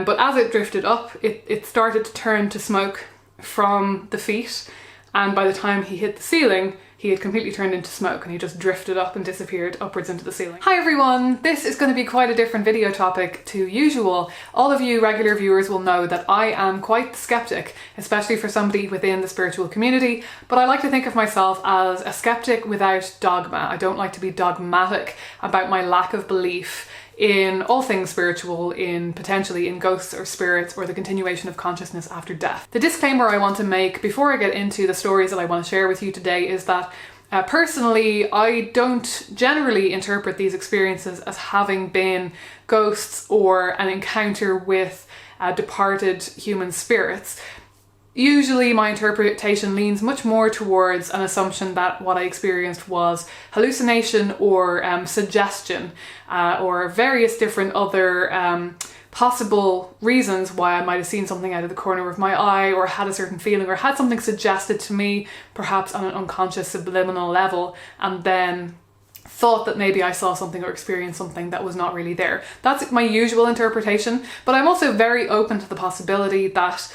But as it drifted up, it started to turn to smoke from the feet, and by the time he hit the ceiling, he had completely turned into smoke and he just drifted up and disappeared upwards into the ceiling. Hi everyone! This is going to be quite a different video topic to usual. All of you regular viewers will know that I am quite the skeptic, especially for somebody within the spiritual community, but I like to think of myself as a skeptic without dogma. I don't like to be dogmatic about my lack of belief in all things spiritual, potentially in ghosts or spirits or the continuation of consciousness after death. The disclaimer I want to make before I get into the stories that I want to share with you today is that personally, I don't generally interpret these experiences as having been ghosts or an encounter with departed human spirits. Usually my interpretation leans much more towards an assumption that what I experienced was hallucination or suggestion or various different other possible reasons why I might have seen something out of the corner of my eye or had a certain feeling or had something suggested to me, perhaps on an unconscious subliminal level, and then thought that maybe I saw something or experienced something that was not really there. That's my usual interpretation, but I'm also very open to the possibility that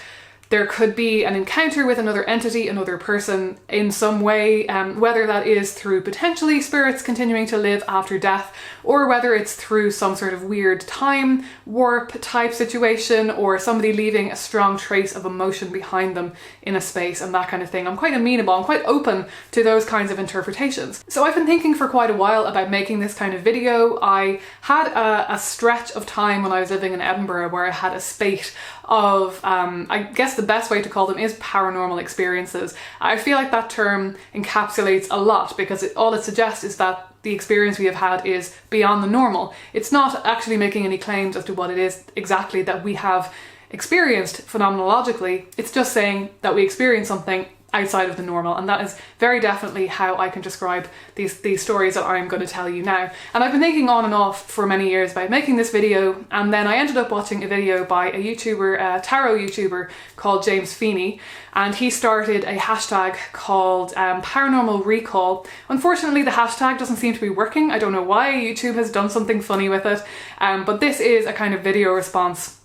there could be an encounter with another entity, another person in some way, whether that is through potentially spirits continuing to live after death, or whether it's through some sort of weird time warp type situation, or somebody leaving a strong trace of emotion behind them in a space and that kind of thing. I'm quite amenable, I'm quite open to those kinds of interpretations. So I've been thinking for quite a while about making this kind of video. I had a stretch of time when I was living in Edinburgh where I had a spate of, I guess the best way to call them is paranormal experiences. I feel like that term encapsulates a lot because all it suggests is that the experience we have had is beyond the normal. It's not actually making any claims as to what it is exactly that we have experienced phenomenologically. It's just saying that we experienced something outside of the normal, and that is very definitely how I can describe these stories that I'm going to tell you now. And I've been thinking on and off for many years about making this video, and then I ended up watching a video by a YouTuber, a tarot YouTuber called James Feeney, and he started a hashtag called paranormal recall. Unfortunately, the hashtag doesn't seem to be working. I don't know why. YouTube has done something funny with it, but this is a kind of video response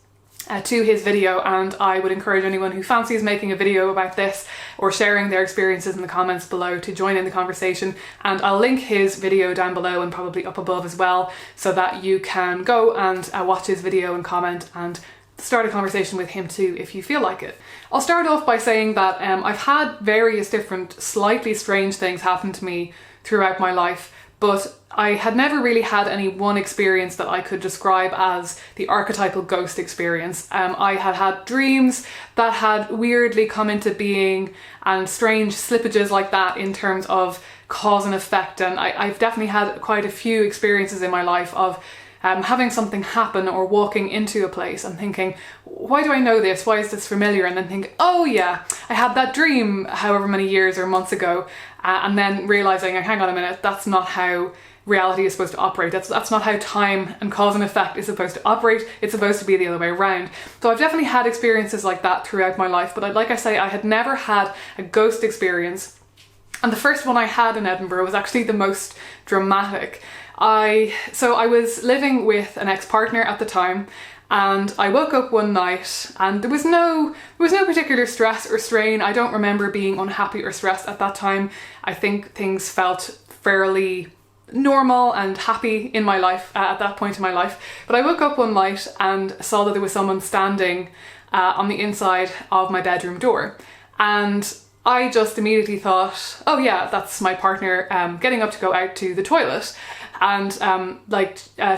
to his video, and I would encourage anyone who fancies making a video about this or sharing their experiences in the comments below to join in the conversation, and I'll link his video down below and probably up above as well, so that you can go and watch his video and comment and start a conversation with him too if you feel like it. I'll start off by saying that I've had various different slightly strange things happen to me throughout my life, but I had never really had any one experience that I could describe as the archetypal ghost experience. I had had dreams that had weirdly come into being and strange slippages like that in terms of cause and effect, and I've definitely had quite a few experiences in my life of having something happen or walking into a place and thinking, why do I know this? Why is this familiar? And then think, oh yeah, I had that dream however many years or months ago, and then realizing, hang on a minute, that's not how reality is supposed to operate. That's not how time and cause and effect is supposed to operate. It's supposed to be the other way around. So I've definitely had experiences like that throughout my life, but like I say, I had never had a ghost experience. And the first one I had in Edinburgh was actually the most dramatic. So I was living with an ex-partner at the time, and I woke up one night and there was no particular stress or strain. I don't remember being unhappy or stressed at that time. I think things felt fairly normal and happy in my life at that point in my life. But I woke up one night and saw that there was someone standing on the inside of my bedroom door, and I just immediately thought, oh yeah, that's my partner getting up to go out to the toilet. And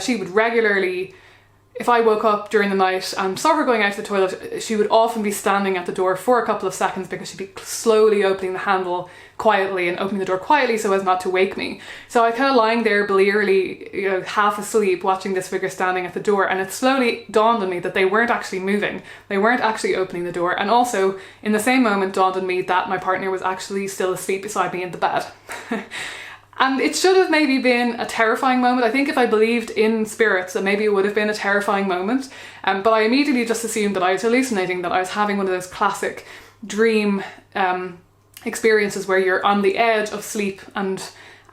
she would regularly, if I woke up during the night and saw her going out to the toilet, she would often be standing at the door for a couple of seconds because she'd be slowly opening the handle quietly and opening the door quietly so as not to wake me. So I kind of lying there blearily, half asleep, watching this figure standing at the door, and it slowly dawned on me that they weren't actually moving. They weren't actually opening the door. And also, in the same moment, dawned on me that my partner was actually still asleep beside me in the bed. And it should have maybe been a terrifying moment. I think if I believed in spirits, then maybe it would have been a terrifying moment. But I immediately just assumed that I was hallucinating, that I was having one of those classic dream experiences where you're on the edge of sleep and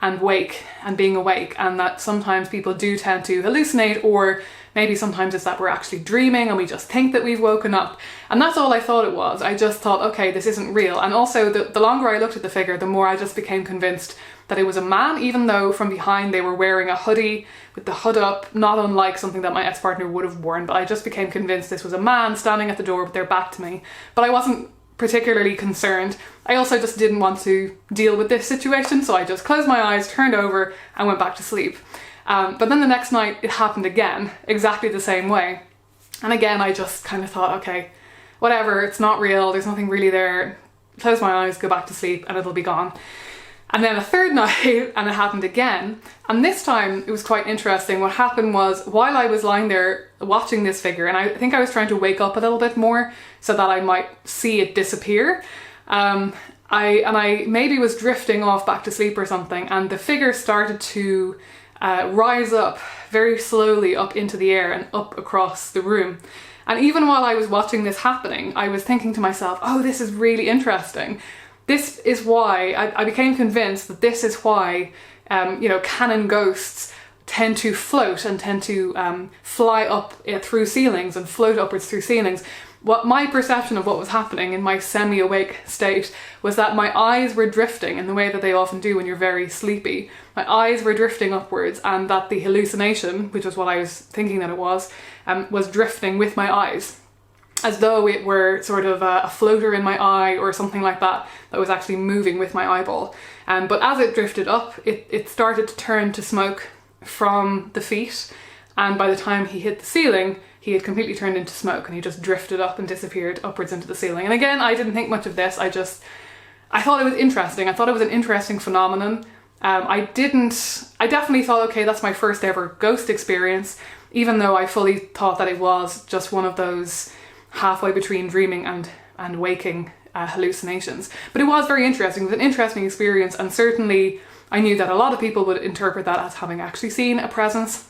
and wake and being awake, and that sometimes people do tend to hallucinate, or maybe sometimes it's that we're actually dreaming and we just think that we've woken up. And that's all I thought it was. I just thought, okay, this isn't real. And also the longer I looked at the figure, the more I just became convinced that it was a man, even though from behind they were wearing a hoodie with the hood up, not unlike something that my ex-partner would have worn. But I just became convinced this was a man standing at the door with their back to me. But I wasn't particularly concerned. I also just didn't want to deal with this situation, so I just closed my eyes, turned over and went back to sleep. But then the next night it happened again, exactly the same way. And again, I just kind of thought, okay, whatever, it's not real, there's nothing really there. Close my eyes, go back to sleep, and it'll be gone. And then a third night, and it happened again. And this time it was quite interesting. What happened was, while I was lying there watching this figure, and I think I was trying to wake up a little bit more so that I might see it disappear. I maybe was drifting off back to sleep or something, and the figure started to rise up very slowly up into the air and up across the room. And even while I was watching this happening, I was thinking to myself, oh, this is really interesting. This is why I became convinced that this is why, canon ghosts tend to float and tend to fly up through ceilings and float upwards through ceilings. What my perception of what was happening in my semi-awake state was that my eyes were drifting in the way that they often do when you're very sleepy. My eyes were drifting upwards, and that the hallucination, which was what I was thinking that it was drifting with my eyes, as though it were sort of a floater in my eye or something like that was actually moving with my eyeball. But as it drifted up, it started to turn to smoke from the feet, and by the time he hit the ceiling, he had completely turned into smoke, and he just drifted up and disappeared upwards into the ceiling. And again, I didn't think much of this. I thought it was interesting. I thought it was an interesting phenomenon. I definitely thought, okay, that's my first ever ghost experience, even though I fully thought that it was just one of those halfway between dreaming and waking hallucinations. But it was very interesting. It was an interesting experience, and certainly I knew that a lot of people would interpret that as having actually seen a presence,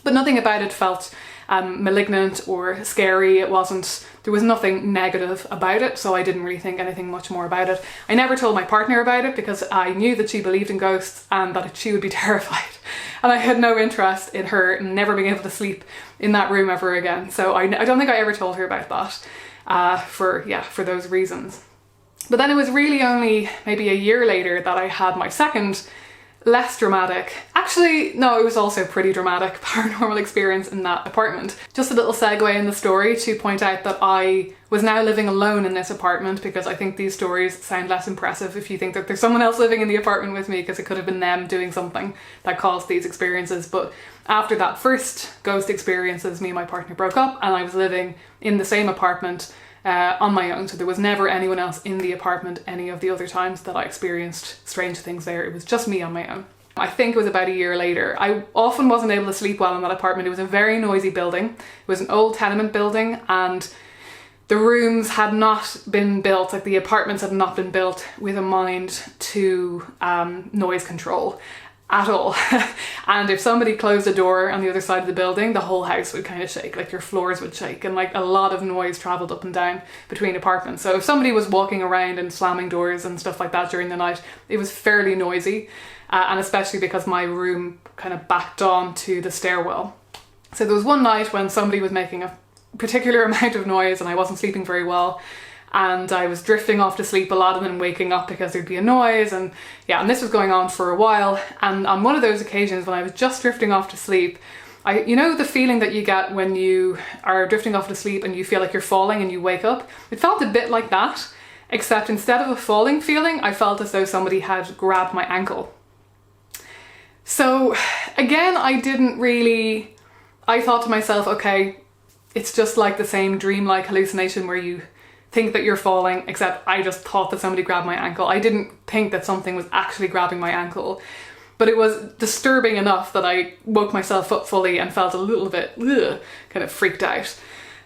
but nothing about it felt malignant or scary. There was nothing negative about it, so I didn't really think anything much more about it. I never told my partner about it because I knew that she believed in ghosts and that she would be terrified, and I had no interest in her never being able to sleep in that room ever again. So I don't think I ever told her about that for those reasons. But then it was really only maybe a year later that I had my second, less dramatic, actually no, it was also pretty dramatic, paranormal experience in that apartment. Just a little segue in the story to point out that I was now living alone in this apartment, because I think these stories sound less impressive if you think that there's someone else living in the apartment with me, because it could have been them doing something that caused these experiences. But after that first ghost experiences, me and my partner broke up, and I was living in the same apartment on my own, so there was never anyone else in the apartment any of the other times that I experienced strange things there. It was just me on my own. I think it was about a year later. I often wasn't able to sleep well in that apartment. It was a very noisy building. It was an old tenement building, and the rooms had not been built, like the apartments had not been built with a mind to noise control at all. And if somebody closed a door on the other side of the building, the whole house would kind of shake, like your floors would shake, and like a lot of noise travelled up and down between apartments. So if somebody was walking around and slamming doors and stuff like that during the night, it was fairly noisy, and especially because my room kind of backed on to the stairwell. So there was one night when somebody was making a particular amount of noise and I wasn't sleeping very well, and I was drifting off to sleep a lot and then waking up because there'd be a noise, and this was going on for a while. And on one of those occasions when I was just drifting off to sleep, you know the feeling that you get when you are drifting off to sleep and you feel like you're falling and you wake up? It felt a bit like that, except instead of a falling feeling, I felt as though somebody had grabbed my ankle. So again, I thought to myself, okay, it's just like the same dreamlike hallucination where you think that you're falling, except I just thought that somebody grabbed my ankle. I didn't think that something was actually grabbing my ankle, but it was disturbing enough that I woke myself up fully and felt a little bit kind of freaked out.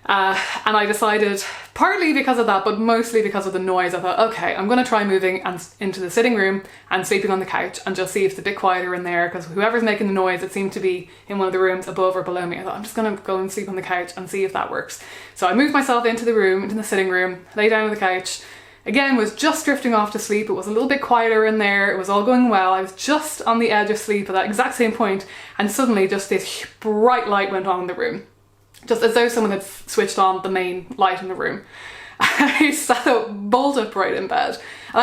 And I decided, partly because of that, but mostly because of the noise, I thought, okay, I'm going to try moving into the sitting room and sleeping on the couch and just see if it's a bit quieter in there, because whoever's making the noise, it seemed to be in one of the rooms above or below me. I thought, I'm just going to go and sleep on the couch and see if that works. So I moved myself into the sitting room, lay down on the couch. again, was just drifting off to sleep. It was a little bit quieter in there. It was all going well. I was just on the edge of sleep at that exact same point, and suddenly just this bright light went on in the room. Just as though someone had switched on the main light in the room. I sat up bolt upright in bed, and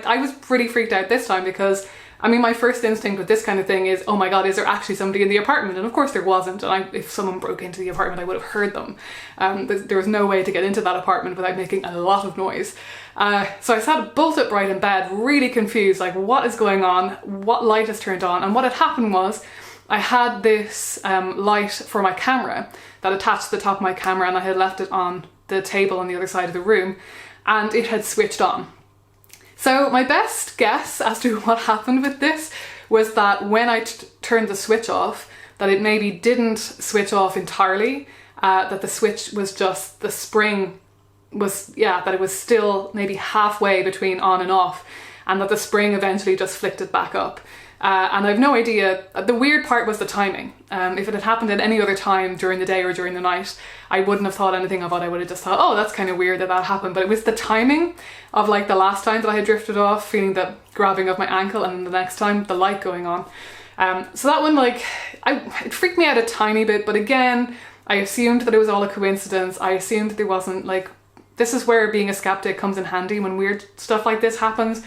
I was pretty freaked out this time because, I mean, my first instinct with this kind of thing is, oh my god, is there actually somebody in the apartment? And of course there wasn't, and if someone broke into the apartment I would have heard them. There was no way to get into that apartment without making a lot of noise. So I sat bolt upright in bed, really confused, like what is going on, what light has turned on, and what had happened was I had this light for my camera that attached to the top of my camera, and I had left it on the table on the other side of the room, and it had switched on. So my best guess as to what happened with this was that when I turned the switch off, that it maybe didn't switch off entirely, that the switch was just, the spring was, that it was still maybe halfway between on and off, and that the spring eventually just flicked it back up. And I've no idea. The weird part was the timing. If it had happened at any other time during the day or during the night, I wouldn't have thought anything of it. I would have just thought, oh, that's kind of weird that happened. But it was the timing of like the last time that I had drifted off, feeling the grabbing of my ankle, and then the next time the light going on. So that one, like, it freaked me out a tiny bit. But again, I assumed that it was all a coincidence. I assumed that there wasn't, like, this is where being a skeptic comes in handy when weird stuff like this happens.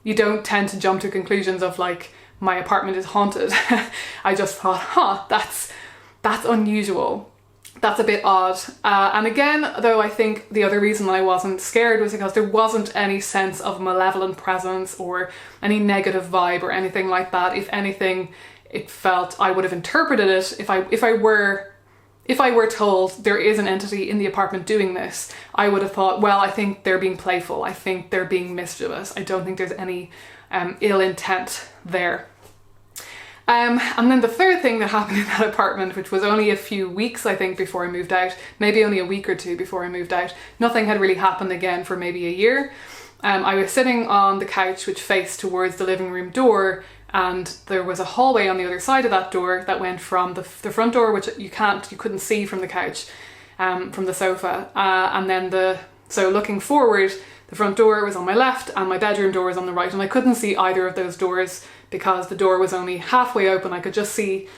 You don't tend to jump to conclusions of like, my apartment is haunted. I just thought, that's unusual. That's a bit odd. And again, though, I think the other reason I wasn't scared was because there wasn't any sense of malevolent presence or any negative vibe or anything like that. If anything, it felt, I would have interpreted it if I were told there is an entity in the apartment doing this, I would have thought, well, I think they're being playful. I think they're being mischievous. I don't think there's any ill intent there. And then the third thing that happened in that apartment, which was only a few weeks, I think, before I moved out, maybe only a week or two before I moved out, nothing had really happened again for maybe a year. I was sitting on the couch which faced towards the living room door, and there was a hallway on the other side of that door that went from the front door, which you couldn't see from the couch, from the sofa, and then so looking forward, the front door was on my left and my bedroom door was on the right, and I couldn't see either of those doors because the door was only halfway open. I could just see,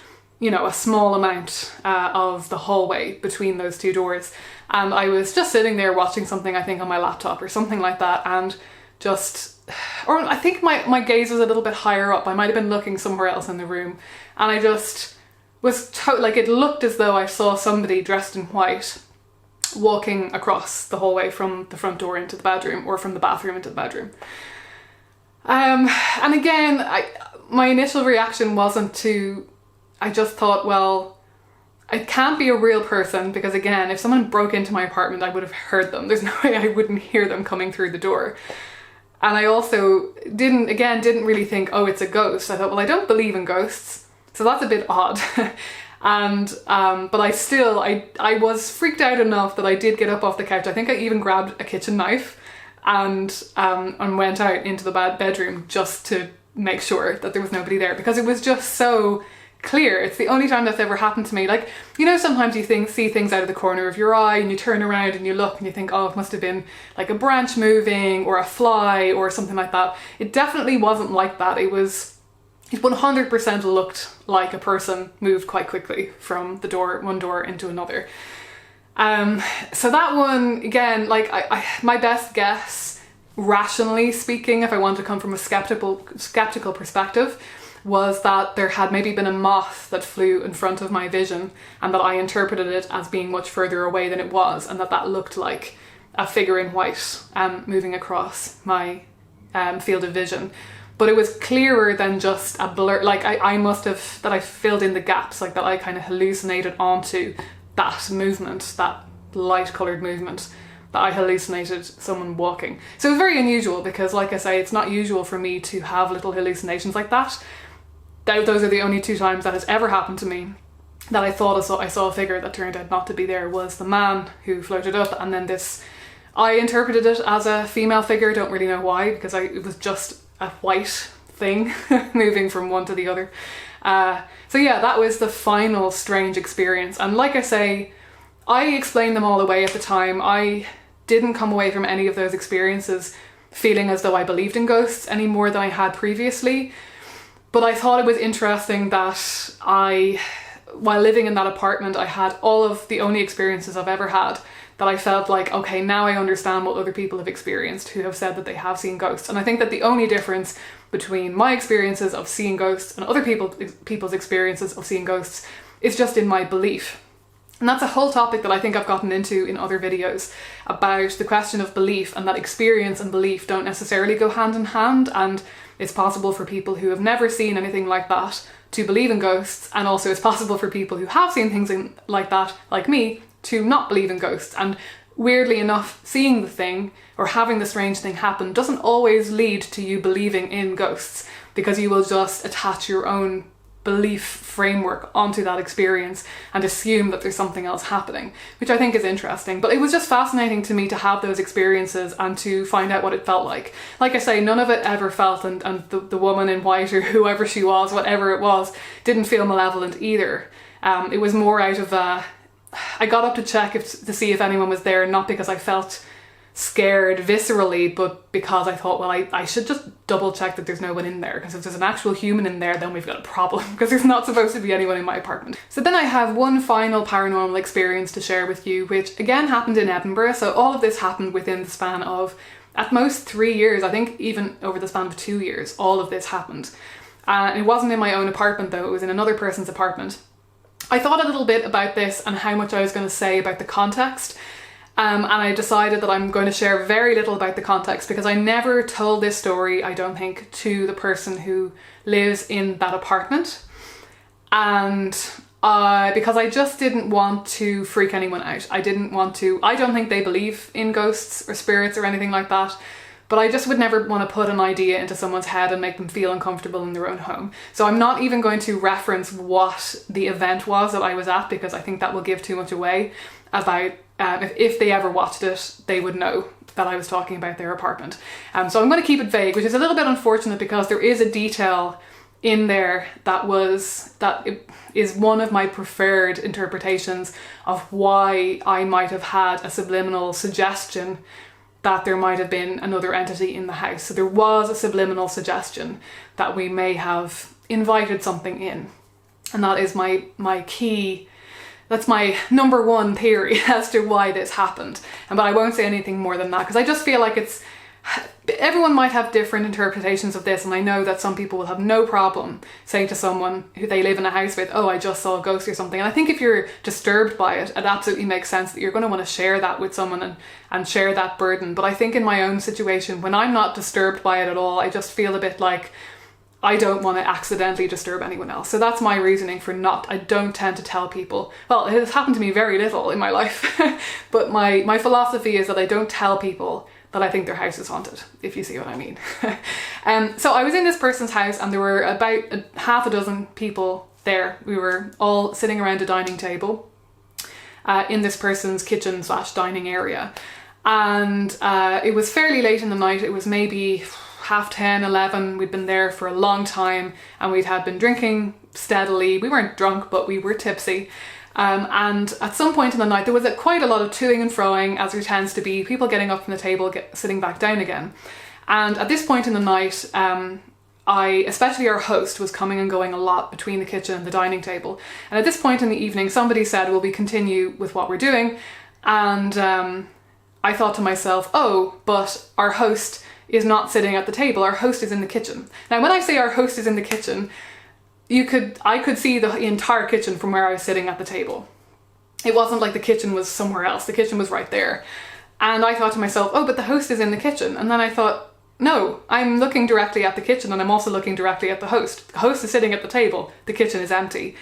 a small amount of the hallway between those two doors, and I was just sitting there watching something, I think on my laptop or something like that, and or I think my gaze was a little bit higher up. I might have been looking somewhere else in the room, and I just was like, it looked as though I saw somebody dressed in white walking across the hallway from the front door into the bedroom, or from the bathroom into the bedroom. And again, my initial reaction wasn't to, I just thought, well, it can't be a real person, because again, if someone broke into my apartment, I would have heard them. There's no way I wouldn't hear them coming through the door. And I also didn't really think, oh, it's a ghost. I thought, well, I don't believe in ghosts, so that's a bit odd. And but I was freaked out enough that I did get up off the couch. I think I even grabbed a kitchen knife and went out into the bedroom just to make sure that there was nobody there, because it was just so clear. It's the only time that's ever happened to me. Like, sometimes you see things out of the corner of your eye, and you turn around and you look and you think, oh, it must have been like a branch moving or a fly or something like that. It definitely wasn't like that. It 100% looked like a person moved quite quickly from one door into another. So that one, again, like my best guess, rationally speaking, if I want to come from a skeptical perspective, was that there had maybe been a moth that flew in front of my vision, and that I interpreted it as being much further away than it was, and that looked like a figure in white moving across my field of vision. But it was clearer than just a blur. Like I filled in the gaps, like that I kind of hallucinated onto that movement, that light coloured movement, that I hallucinated someone walking. So it was very unusual, because like I say, it's not usual for me to have little hallucinations like that. Those are the only two times that has ever happened to me that I thought I saw a figure that turned out not to be there. Was the man who floated up, and then this, I interpreted it as a female figure. Don't really know why, because it was just a white thing moving from one to the other. So yeah, that was the final strange experience. And like I say, I explained them all away at the time. I didn't come away from any of those experiences feeling as though I believed in ghosts any more than I had previously. But I thought it was interesting that while living in that apartment, I had all of the only experiences I've ever had that I felt like, okay, now I understand what other people have experienced who have said that they have seen ghosts. And I think that the only difference between my experiences of seeing ghosts and other people's experiences of seeing ghosts is just in my belief. And that's a whole topic that I think I've gotten into in other videos about the question of belief, and that experience and belief don't necessarily go hand in hand, and it's possible for people who have never seen anything like that to believe in ghosts, and also it's possible for people who have seen things like that, like me, to not believe in ghosts. And weirdly enough, seeing the thing or having the strange thing happen doesn't always lead to you believing in ghosts, because you will just attach your own belief framework onto that experience and assume that there's something else happening, which I think is interesting. But it was just fascinating to me to have those experiences and to find out what it felt like. Like I say, none of it ever felt, and the woman in white, or whoever she was, whatever it was, didn't feel malevolent either. It was more out of I got up to check to see if anyone was there, not because I felt scared viscerally, but because I thought, well, I should just double check that there's no one in there, because if there's an actual human in there, then we've got a problem, because there's not supposed to be anyone in my apartment. So then I have one final paranormal experience to share with you, which again happened in Edinburgh. So all of this happened within the span of at most 3 years. I think even over the span of 2 years, all of this happened. It wasn't in my own apartment though, it was in another person's apartment. I thought a little bit about this and how much I was going to say about the context. And I decided that I'm going to share very little about the context, because I never told this story, I don't think, to the person who lives in that apartment. And because I just didn't want to freak anyone out. I don't think they believe in ghosts or spirits or anything like that, but I just would never want to put an idea into someone's head and make them feel uncomfortable in their own home. So I'm not even going to reference what the event was that I was at, because I think that will give too much away about if they ever watched it, they would know that I was talking about their apartment. So I'm going to keep it vague, which is a little bit unfortunate, because there is a detail in there that is one of my preferred interpretations of why I might have had a subliminal suggestion that there might have been another entity in the house. So there was a subliminal suggestion that we may have invited something in. And that is my key, that's my number one theory as to why this happened. But I won't say anything more than that, because I just feel like everyone might have different interpretations of this, and I know that some people will have no problem saying to someone who they live in a house with, oh, I just saw a ghost or something. And I think if you're disturbed by it, it absolutely makes sense that you're going to want to share that with someone and share that burden. But I think in my own situation, when I'm not disturbed by it at all, I just feel a bit like I don't want to accidentally disturb anyone else. So that's my reasoning for I don't tend to tell people. Well, it has happened to me very little in my life, but my philosophy is that I don't tell people that I think their house is haunted, if you see what I mean. So I was in this person's house, and there were about half a dozen people there. We were all sitting around a dining table in this person's kitchen / dining area. And it was fairly late in the night. It was maybe 10:30, 11. We'd been there for a long time, and we had been drinking steadily. We weren't drunk, but we were tipsy. And at some point in the night, there was quite a lot of toing and froing, as there tends to be, people getting up from the table, sitting back down again. And at this point in the night, especially our host, was coming and going a lot between the kitchen and the dining table. And at this point in the evening, somebody said, will we continue with what we're doing? And I thought to myself, oh, but our host is not sitting at the table. Our host is in the kitchen. Now, when I say our host is in the kitchen, I could see the entire kitchen from where I was sitting at the table. It wasn't like the kitchen was somewhere else. The kitchen was right there. And I thought to myself, oh, but the host is in the kitchen. And then I thought, no, I'm looking directly at the kitchen, and I'm also looking directly at the host. The host is sitting at the table. The kitchen is empty.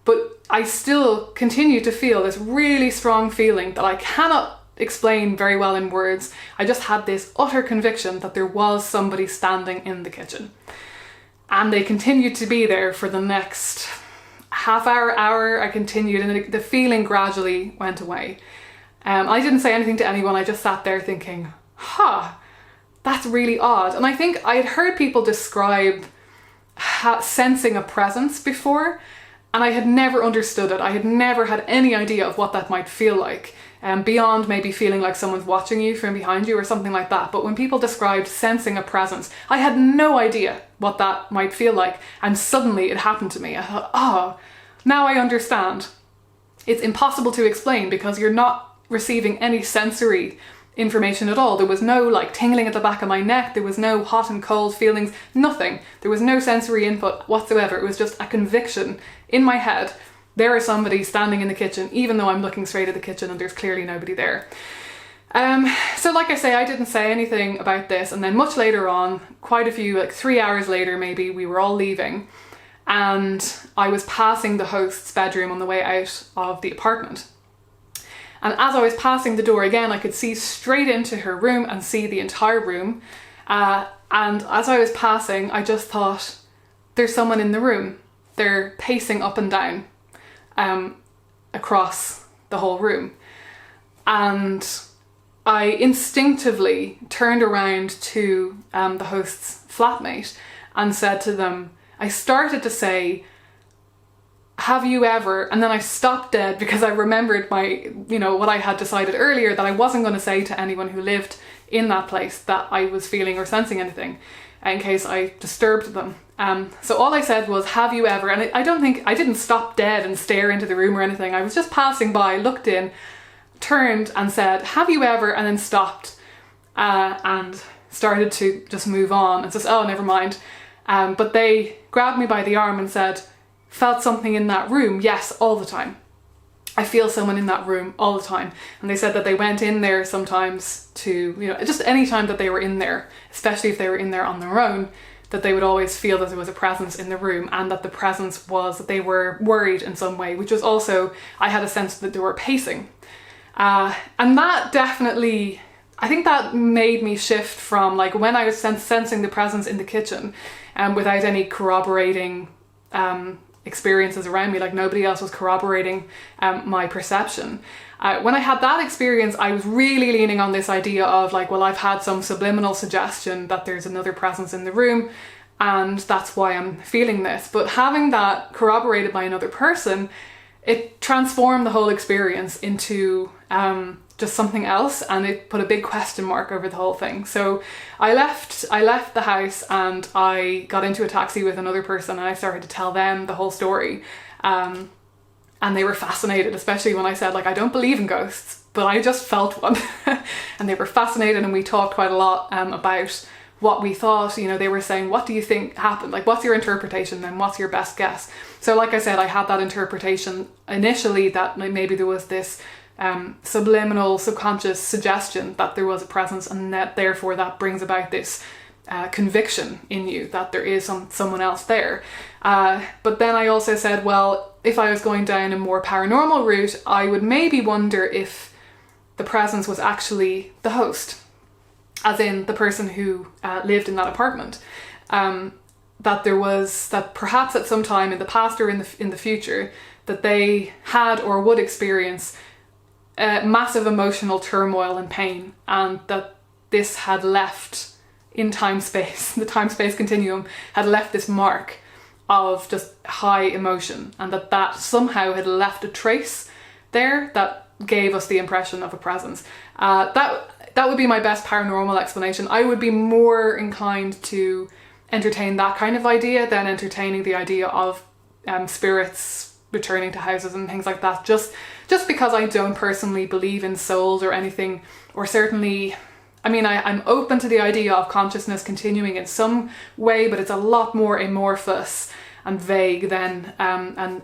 But I still continue to feel this really strong feeling that I cannot explain very well in words. I just had this utter conviction that there was somebody standing in the kitchen. And they continued to be there for the next half hour. I continued, and the feeling gradually went away. I didn't say anything to anyone. I just sat there thinking, that's really odd. And I think I had heard people describe sensing a presence before, And I had never understood it. I had never had any idea of what that might feel like, beyond maybe feeling like someone's watching you from behind you or something like that. But when people described sensing a presence, I had no idea what that might feel like. And suddenly it happened to me. I thought, oh, now I understand. It's impossible to explain because you're not receiving any sensory information at all. There was no like tingling at the back of my neck. There was no hot and cold feelings, nothing. There was no sensory input whatsoever. It was just a conviction in my head. There is somebody standing in the kitchen, even though I'm looking straight at the kitchen and there's clearly nobody there. So like I say, I didn't say anything about this. And then much later on, quite a few, like 3 hours later maybe, we were all leaving and I was passing the host's bedroom on the way out of the apartment. And as I was passing the door again, I could see straight into her room and see the entire room. And as I was passing, I just thought, there's someone in the room. They're pacing up and down across the whole room. And I instinctively turned around to the host's flatmate and said to them, I started to say, have you ever, and then I stopped dead because I remembered what I had decided earlier, that I wasn't going to say to anyone who lived in that place that I was feeling or sensing anything in case I disturbed them. So all I said was, have you ever, and I didn't stop dead and stare into the room or anything. I was just passing by, looked in, turned and said, have you ever, and then stopped and started to just move on and says, oh, never mind. But they grabbed me by the arm and said, felt something in that room? Yes, all the time. I feel someone in that room all the time. And they said that they went in there sometimes to, just any time that they were in there, especially if they were in there on their own, that they would always feel that there was a presence in the room and that the presence was that they were worried in some way, which was also, I had a sense that they were pacing. And that definitely, I think that made me shift from like when I was sensing the presence in the kitchen without any corroborating experiences around me, like nobody else was corroborating my perception. When I had that experience, I was really leaning on this idea of like, well, I've had some subliminal suggestion that there's another presence in the room and that's why I'm feeling this. But having that corroborated by another person, it transformed the whole experience into just something else, and it put a big question mark over the whole thing. So I left the house and I got into a taxi with another person and I started to tell them the whole story. And they were fascinated, especially when I said, like, I don't believe in ghosts, but I just felt one. And they were fascinated, and we talked quite a lot about what we thought. They were saying, what do you think happened? Like, what's your interpretation then? What's your best guess? So like I said, I had that interpretation initially that maybe there was this subliminal, subconscious suggestion that there was a presence, and that therefore that brings about this conviction in you that there is someone else there. But then I also said, well, if I was going down a more paranormal route, I would maybe wonder if the presence was actually the host, as in the person who lived in that apartment. That perhaps at some time in the past or in the future, that they had or would experience massive emotional turmoil and pain, and that this had left in time-space, the time-space continuum had left this mark of just high emotion, and that somehow had left a trace there that gave us the impression of a presence. That would be my best paranormal explanation. I would be more inclined to entertain that kind of idea than entertaining the idea of spirits returning to houses and things like that, just because I don't personally believe in souls or anything, or certainly, I'm open to the idea of consciousness continuing in some way, but it's a lot more amorphous and vague than a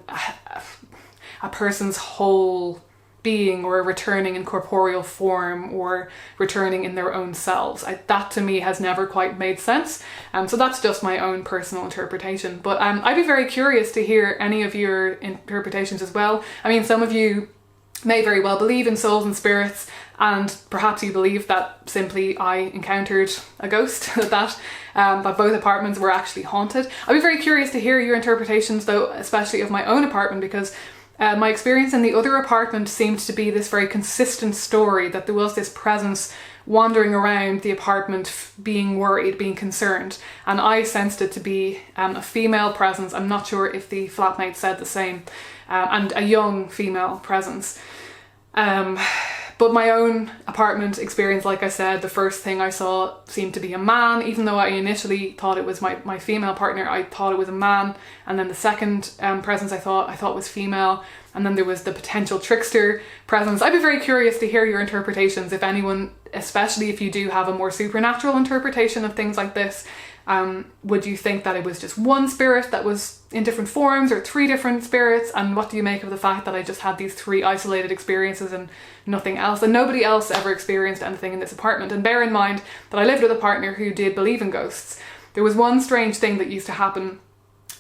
person's whole being, or returning in corporeal form, or returning in their own selves. That to me has never quite made sense. So that's just my own personal interpretation. But I'd be very curious to hear any of your interpretations as well. Some of you may very well believe in souls and spirits, and perhaps you believe that simply I encountered a ghost, that both apartments were actually haunted. I'd be very curious to hear your interpretations though, especially of my own apartment, because my experience in the other apartment seemed to be this very consistent story, that there was this presence wandering around the apartment being worried, being concerned, and I sensed it to be a female presence. I'm not sure if the flatmate said the same, and a young female presence. But my own apartment experience, like I said, the first thing I saw seemed to be a man. Even though I initially thought it was my female partner, I thought it was a man. And then the second presence I thought was female. And then there was the potential trickster presence. I'd be very curious to hear your interpretations, if anyone, especially if you do have a more supernatural interpretation of things like this. Would you think that it was just one spirit that was in different forms, or 3 different spirits? And what do you make of the fact that I just had these 3 isolated experiences and nothing else, and nobody else ever experienced anything in this apartment? And bear in mind that I lived with a partner who did believe in ghosts. There was one strange thing that used to happen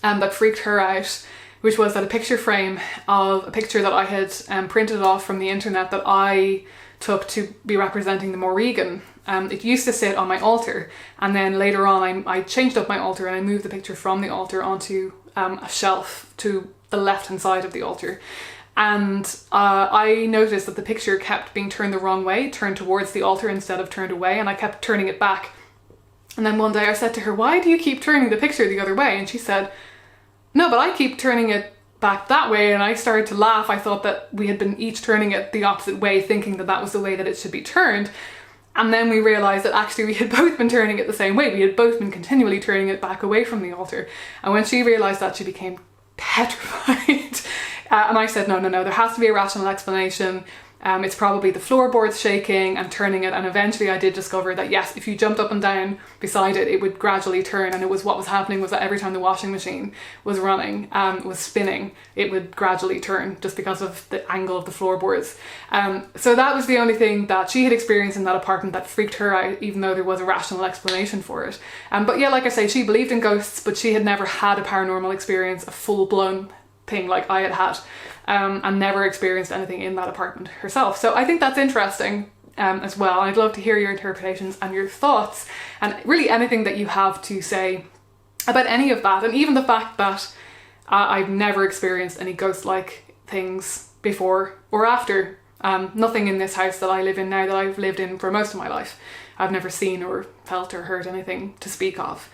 that freaked her out, which was that a picture frame of a picture that I had printed off from the internet that I took to be representing the Morrigan. It used to sit on my altar, and then later on I changed up my altar and I moved the picture from the altar onto a shelf to the left hand side of the altar. And I noticed that the picture kept being turned the wrong way, turned towards the altar instead of turned away, and I kept turning it back. And then one day I said to her, "Why do you keep turning the picture the other way?" And she said, "No, but I keep turning it back that way." And I started to laugh. I thought that we had been each turning it the opposite way, thinking that that was the way that it should be turned. And then we realised that actually we had both been turning it the same way. We had both been continually turning it back away from the altar. And when she realised that, she became petrified. And I said, no, there has to be a rational explanation. It's probably the floorboards shaking and turning it. And eventually I did discover that yes, if you jumped up and down beside it, it would gradually turn. And it was what was happening was that every time the washing machine was running, was spinning, it would gradually turn just because of the angle of the floorboards. So that was the only thing that she had experienced in that apartment that freaked her out, even though there was a rational explanation for it. But yeah, like I say, she believed in ghosts, but she had never had a paranormal experience, a full-blown thing like I had and never experienced anything in that apartment herself. So I think that's interesting as well. I'd love to hear your interpretations and your thoughts, and really anything that you have to say about any of that, and even the fact that I've never experienced any ghost-like things before or after. Nothing in this house that I live in now that I've lived in for most of my life. I've never seen or felt or heard anything to speak of.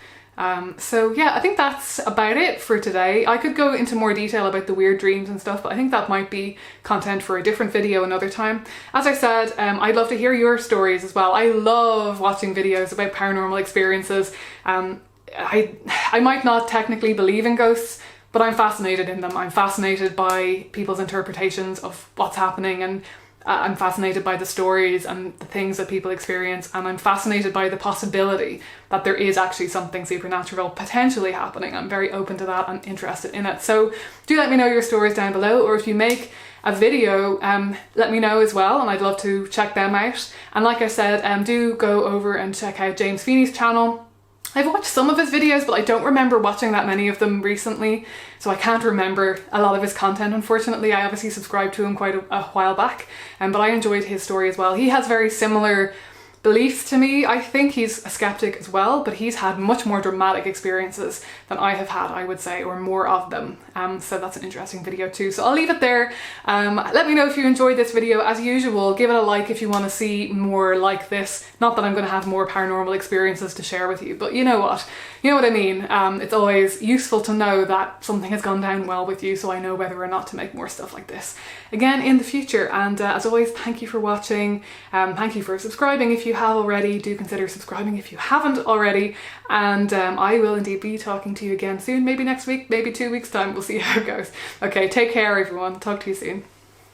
So yeah, I think that's about it for today. I could go into more detail about the weird dreams and stuff, but I think that might be content for a different video another time. As I said, I'd love to hear your stories as well. I love watching videos about paranormal experiences. I might not technically believe in ghosts, but I'm fascinated in them. I'm fascinated by people's interpretations of what's happening, and I'm fascinated by the stories and the things that people experience, and I'm fascinated by the possibility that there is actually something supernatural potentially happening. I'm very open to that and interested in it. So do let me know your stories down below, or if you make a video, let me know as well, and I'd love to check them out. And like I said, do go over and check out James Feeney's channel. I've watched some of his videos, but I don't remember watching that many of them recently, so I can't remember a lot of his content, unfortunately. I obviously subscribed to him quite a while back, but I enjoyed his story as well. He has very similar beliefs to me. I think he's a skeptic as well, but he's had much more dramatic experiences than I have had, I would say, or more of them. So that's an interesting video too. So I'll leave it there. Let me know if you enjoyed this video. As usual, give it a like if you want to see more like this. Not that I'm going to have more paranormal experiences to share with you, but you know what? You know what I mean? It's always useful to know that something has gone down well with you, so I know whether or not to make more stuff like this again in the future. And as always, thank you for watching. Thank you for subscribing if you have already. Do consider subscribing if you haven't already. And I will indeed be talking to you again soon, maybe next week, maybe 2 weeks time. We'll see how it goes. Okay, take care everyone. Talk to you soon.